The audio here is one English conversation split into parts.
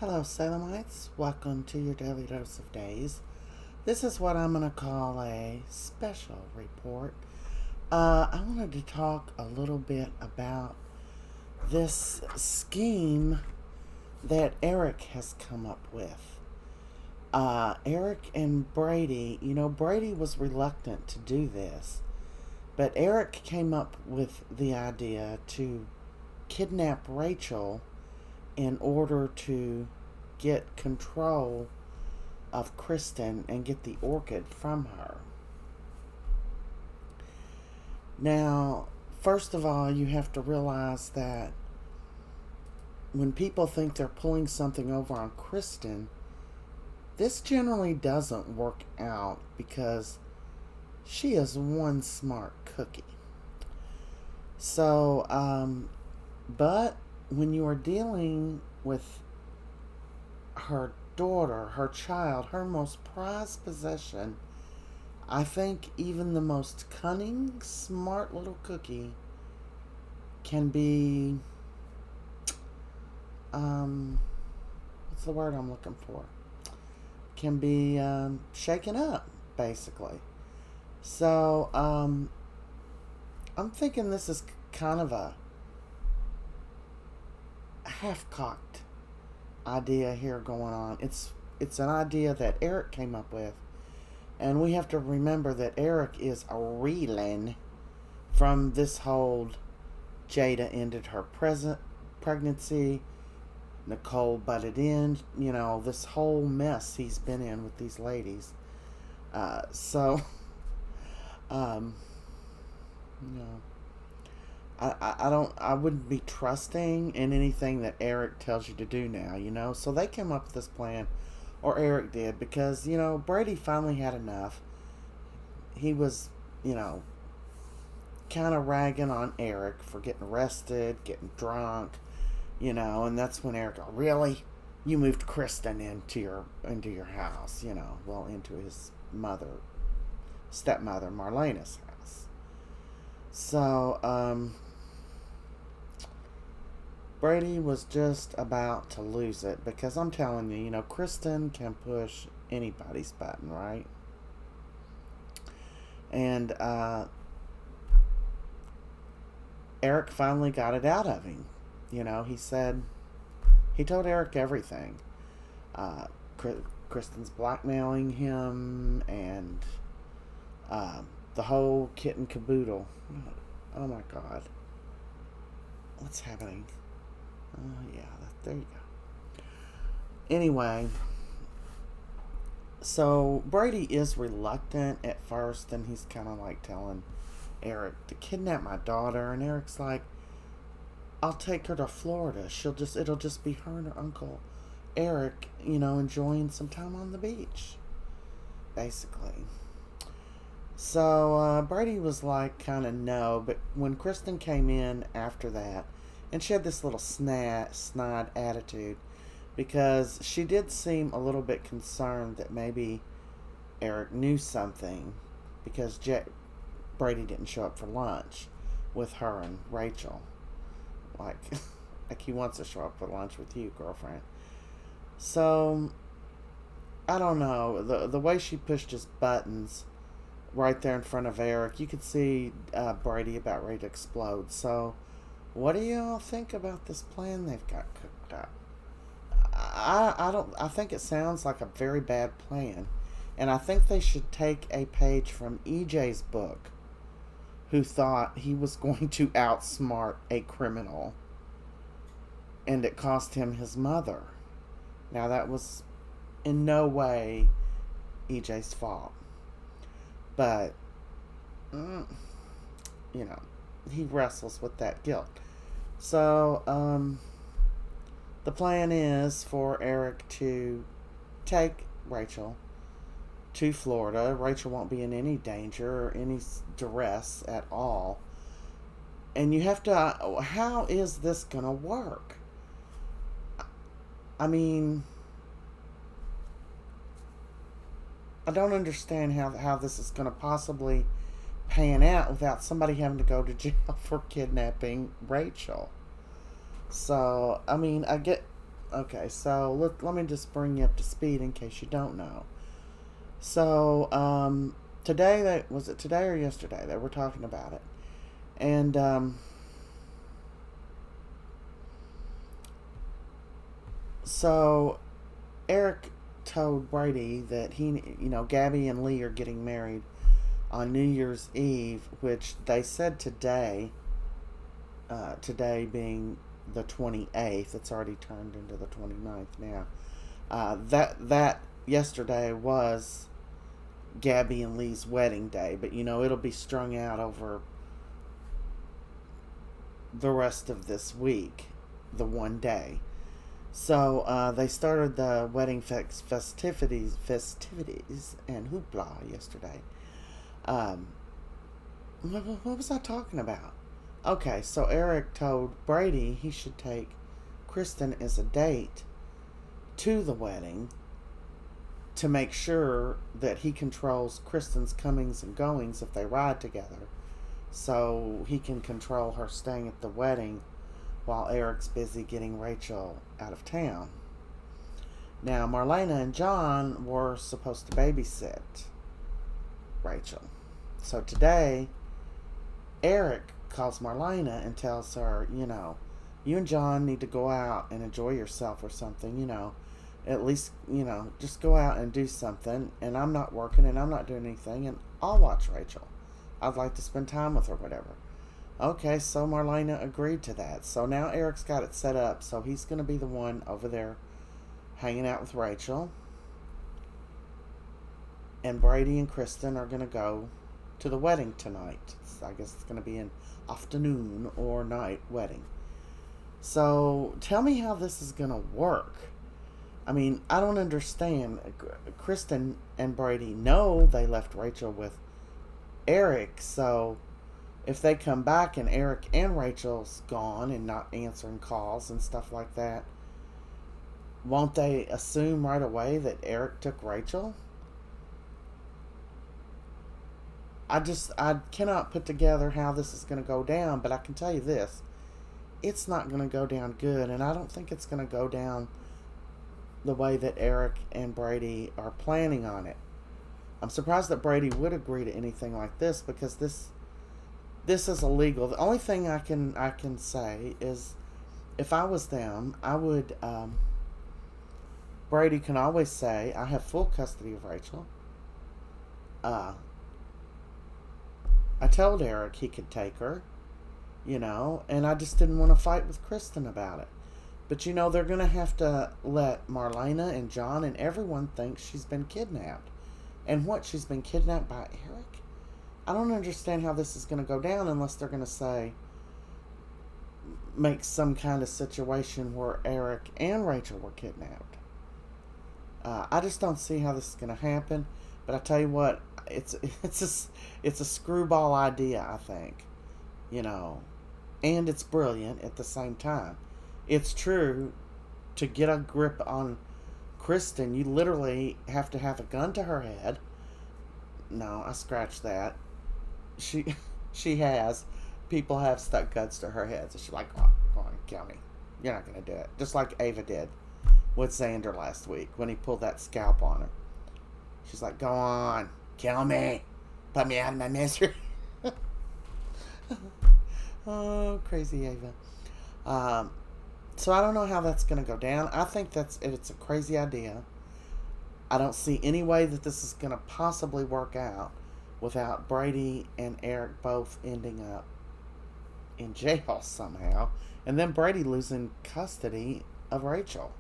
Hello, Salemites. Welcome to your daily dose of days. This is what I'm going to call a special report. I wanted to talk a little bit about this scheme that Eric has come up with. Eric and Brady, Brady was reluctant to do this, but Eric came up with the idea to kidnap Rachel in order to get control of Kristen and get the orchid from her. Now, first of all, you have to realize that when people think they're pulling something over on Kristen, this generally doesn't work out because she is one smart cookie. But when you are dealing with her daughter, her child, her most prized possession, I think even the most cunning, smart little cookie can be, what's the word I'm looking for? Can be shaken up, basically. So, I'm thinking this is kind of a half-cocked idea here going on. It's an idea that Eric came up with, and we have to remember that Eric is reeling from this whole Jada ended her pregnancy, Nicole butted in, this whole mess he's been in with these ladies. So, um, you know. I wouldn't be trusting in anything that Eric tells you to do now. So they came up with this plan, or Eric did, because, Brady finally had enough. He was, kind of ragging on Eric for getting arrested, getting drunk, and that's when Eric go, really? You moved Kristen into your house, into his stepmother Marlena's house. So, Brady was just about to lose it because I'm telling you, Kristen can push anybody's button, right? And Eric finally got it out of him. He told Eric everything. Kristen's blackmailing him and the whole kit and caboodle. Oh my God. What's happening? Oh, yeah, there you go. Anyway, so Brady is reluctant at first, and he's kind of like telling Eric to kidnap my daughter, and Eric's like, I'll take her to Florida. It'll just be her and her uncle Eric, enjoying some time on the beach, basically. So Brady was like, kind of no, but when Kristen came in after that, and she had this little snide attitude, because she did seem a little bit concerned that maybe Eric knew something, because Brady didn't show up for lunch with her and Rachel, like he wants to show up for lunch with you, girlfriend. So I don't know, the way she pushed his buttons right there in front of Eric, you could see Brady about ready to explode. So what do y'all think about this plan they've got cooked up? I think it sounds like a very bad plan, and I think they should take a page from EJ's book, who thought he was going to outsmart a criminal, and it cost him his mother. Now that was in no way EJ's fault, but he wrestles with that guilt. So, the plan is for Eric to take Rachel to Florida. Rachel won't be in any danger or any duress at all. And you have to, how is this going to work? I mean, I don't understand how this is going to possibly pan out without somebody having to go to jail for kidnapping Rachel. So, I mean, Okay, so let me just bring you up to speed in case you don't know. So, today, was it today or yesterday that we're talking about it? And, so Eric told Brady that Gabby and Lee are getting married on New Year's Eve, which they said today, today being the 28th. It's already turned into the 29th now. That yesterday was Gabby and Lee's wedding day, but it'll be strung out over the rest of this week, the one day. So they started the wedding festivities and hoopla yesterday. Um, what was I talking about? Okay, so Eric told Brady he should take Kristen as a date to the wedding to make sure that he controls Kristen's comings and goings if they ride together, so he can control her staying at the wedding while Eric's busy getting Rachel out of town. Now, Marlena and John were supposed to babysit Rachel. So today, Eric calls Marlena and tells her, you and John need to go out and enjoy yourself or something, at least, just go out and do something, and I'm not working and I'm not doing anything, and I'll watch Rachel. I'd like to spend time with her, whatever. Okay, so Marlena agreed to that. So now Eric's got it set up, so he's going to be the one over there hanging out with Rachel. And Brady and Kristen are going to go to the wedding tonight. So I guess it's going to be an afternoon or night wedding. So tell me how this is going to work. I mean, I don't understand. Kristen and Brady know they left Rachel with Eric, so if they come back and Eric and Rachel's gone and not answering calls and stuff like that, won't they assume right away that Eric took Rachel? I cannot put together how this is going to go down, but I can tell you this. It's not going to go down good, and I don't think it's going to go down the way that Eric and Brady are planning on it. I'm surprised that Brady would agree to anything like this, because this is illegal. The only thing I can say is, if I was them, I would. Brady can always say, "I have full custody of Rachel." I told Eric he could take her, and I just didn't want to fight with Kristen about it. But they're going to have to let Marlena and John and everyone think she's been kidnapped. And what, she's been kidnapped by Eric? I don't understand how this is going to go down unless they're going to say, make some kind of situation where Eric and Rachel were kidnapped. I just don't see how this is going to happen. But I tell you what, it's a screwball idea, I think. And it's brilliant at the same time. It's true, to get a grip on Kristen, you literally have to have a gun to her head. No, I scratched that. She has. People have stuck guns to her head. So she's like, go on, kill me. You're not going to do it. Just like Ava did with Xander last week when he pulled that scalp on her. She's like, go on, kill me. Put me out of my misery. Oh, crazy Ava. So I don't know how that's going to go down. I think it's a crazy idea. I don't see any way that this is going to possibly work out without Brady and Eric both ending up in jail somehow, and then Brady losing custody of Rachel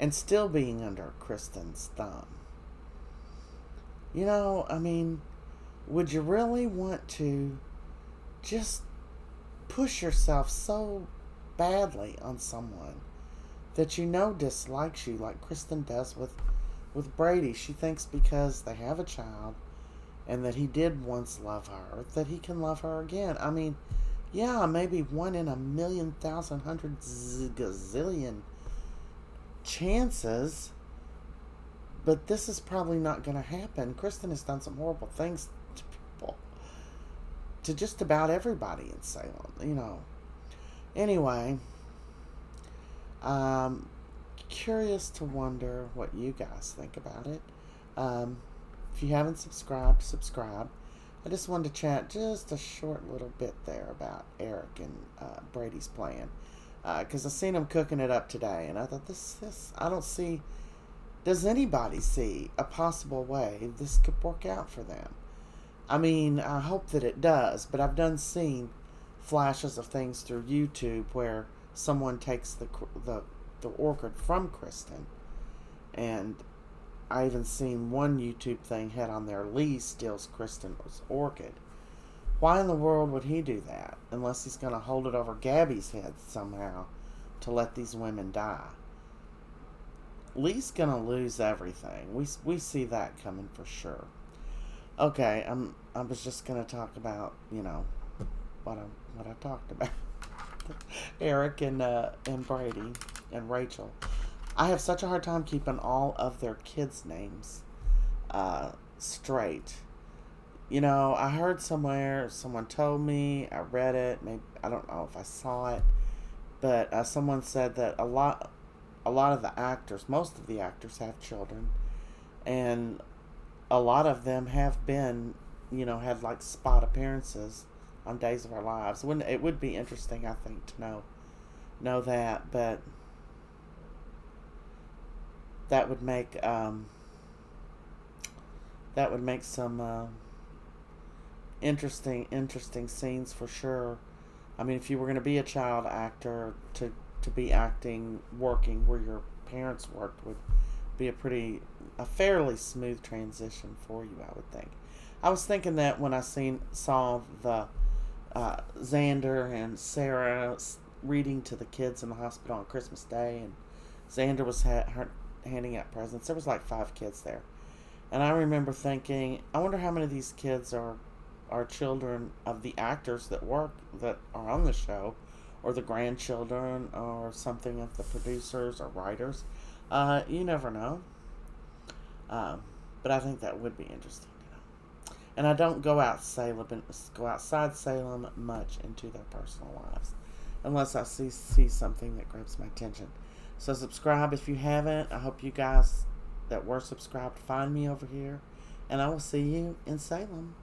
and still being under Kristen's thumb. I mean, would you really want to just push yourself so badly on someone that dislikes you, like Kristen does with Brady? She thinks because they have a child and that he did once love her, that he can love her again. I mean, yeah, maybe 1 in 1,000,000, 100 gazillion chances, but this is probably not going to happen. Kristen has done some horrible things to people, to just about everybody in Salem, Anyway, curious to wonder what you guys think about it. Um, if you haven't subscribed, subscribe. I just wanted to chat just a short little bit there about Eric and Brady's plan. Because I seen him cooking it up today, and I thought I don't see. Does anybody see a possible way this could work out for them? I mean, I hope that it does, but I've done seen flashes of things through YouTube where someone takes the orchid from Kristen, and I even seen one YouTube thing had on there, Lee steals Kristen's orchid. Why in the world would he do that unless he's going to hold it over Gabby's head somehow to let these women die? Lee's going to lose everything. We see that coming for sure. Okay, I was just going to talk about, what I talked about. Eric and Brady and Rachel. I have such a hard time keeping all of their kids' names straight. I heard somewhere, someone told me, I read it, maybe I don't know if I saw it, but someone said that a lot of the actors, most of the actors have children, and a lot of them have been, had like spot appearances on Days of Our Lives. It would be interesting, I think, to know that, but that would make some interesting scenes for sure. I mean, if you were going to be a child actor, to be acting, working where your parents worked, would be a fairly smooth transition for you, I would think. I was thinking that when I saw the Xander and Sarah reading to the kids in the hospital on Christmas Day, and Xander was handing out presents. There was like 5 kids there, and I remember thinking, I wonder how many of these kids are children of the actors that are on the show, or the grandchildren, or something of the producers or writers. You never know. But I think that would be interesting to know. And I don't go outside Salem much into their personal lives, unless I see something that grabs my attention. So subscribe if you haven't. I hope you guys that were subscribed find me over here, and I will see you in Salem.